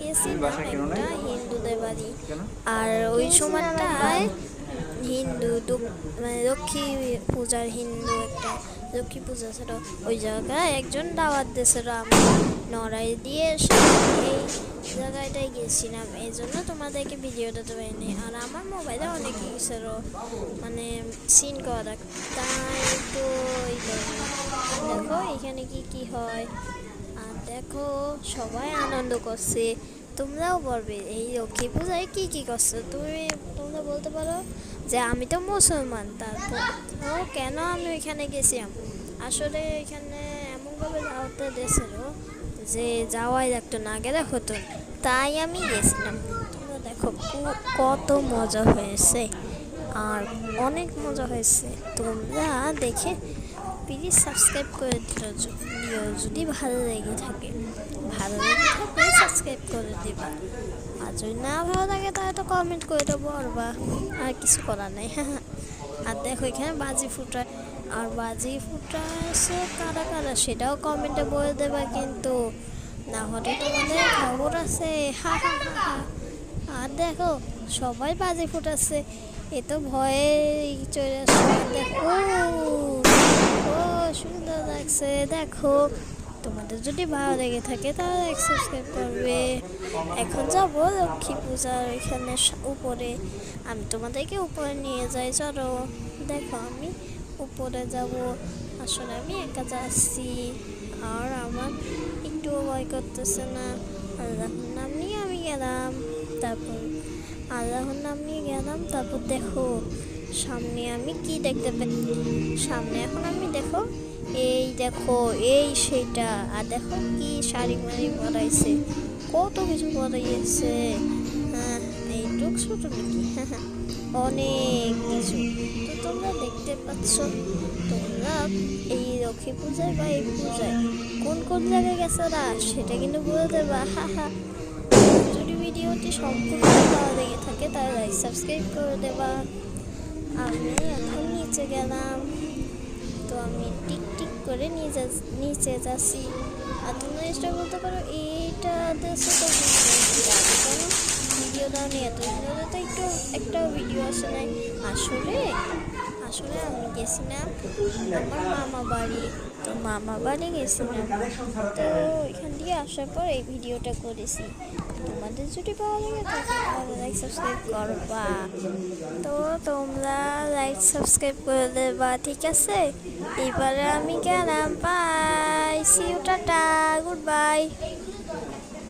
গেছিলাম একটা হিন্দুদের বাড়ি। আর ওই সময়টায় মানে লক্ষ্মী পূজার একটা লক্ষ্মী পূজা ছিল। ওই জায়গায় একজন দাওয়াত দিয়েছিল, আমি নড়াই দিয়ে এই জায়গাটায় গেছিলাম, এই জন্য তোমাদেরকে ভিডিওটা দিতে পারিনি। আর আমার মোবাইলে অনেক ছিল মানে সিন করা, তাই তো দেখো এখানে কি হয়। আর দেখো সবাই আনন্দ করছে, তোমরাও বলবে এই লক্ষ্মী পূজায় কি করছো। তোমরা বলতে পারো যে আমি তো মুসলমান, তারপর কেন আমি ওইখানে গেছিলাম। আসলে এখানে এমনভাবে যাওয়াতে দিয়েছিল যে যাওয়াই লাগতো, না গেলে হতো, তাই আমি গেছিলাম। তোমরা দেখো কত মজা হয়েছে, আর অনেক মজা হয়েছে। তোমরা দেখে প্লিজ সাবস্ক্রাইব করে দিও যদি ভালো লেগে থাকে। সাবস্ক্রাইব করে দিবা, আর যদি না ভালো লাগে তাহলে তো কমেন্ট করে দেবো, আর কিছু করার নেই। আর দেখো এখানে বাজি ফুটায়, আর বাজি ফুটাছে কারা কারা সেটাও কমেন্টে বলে দেবা, কিন্তু না হলে তোমাদের খবর আছে। আর দেখো সবাই বাজি ফুটাচ্ছে, এ তো ভয়ে চলে আসছে। দেখো ও সুন্দর লাগছে। দেখো তোমাদের যদি ভালো লেগে থাকে তাহলে সাবস্ক্রাইব করবে। এখন যাবো লক্ষ্মী পূজার এখানে উপরে, আমি তোমাদেরকে উপরে নিয়ে যাই, চলো। দেখো আমি উপরে যাব, আসলে আমি একা যাচ্ছি, আর আমার একটুও ভয় করতেছে না। আল্লাহর নাম নিয়ে আমি গেলাম, তারপর দেখো সামনে আমি কি দেখতে পাই। সামনে এখন আমি দেখো এই সেটা, আর দেখো কি শাড়ি মারি পরাইছে, কত কিছু পরাইছে। হ্যাঁ এইটুক ছোট নাকি, অনেক কিছু। তো তোমরা দেখতে পাচ্ছ, তোমরা এই লক্ষ্মী পূজায় বা এই পূজায় কোন জায়গায় গেছো না সেটা কিন্তু বলে দেবা। যদি ভিডিওটি সম্পূর্ণ ভালো লেগে থাকে তাহলে সাবস্ক্রাইব করে দেবা। আমি এখন নিচে গেলাম, তো আমি টিক করে নিচে যাচ্ছি। আর তোমরা চেষ্টা করতে পারো এইটা দেশে তো ভিডিওটা নিয়ে, তো একটু একটা ভিডিও আসে নাই। আসলে আমি গেছিলাম আমার মামা বাড়ি গেছিলাম, তো এখান দিয়ে আসার পর এই ভিডিওটা করেছি। তোমাদের যদি ভালো লাগে তাহলে লাইক সাবস্ক্রাইব করবা, তো তোমরা লাইক সাবস্ক্রাইব করে দেবা, ঠিক আছে। এবারে আমি গেলাম, bye, see you, tata, good bye.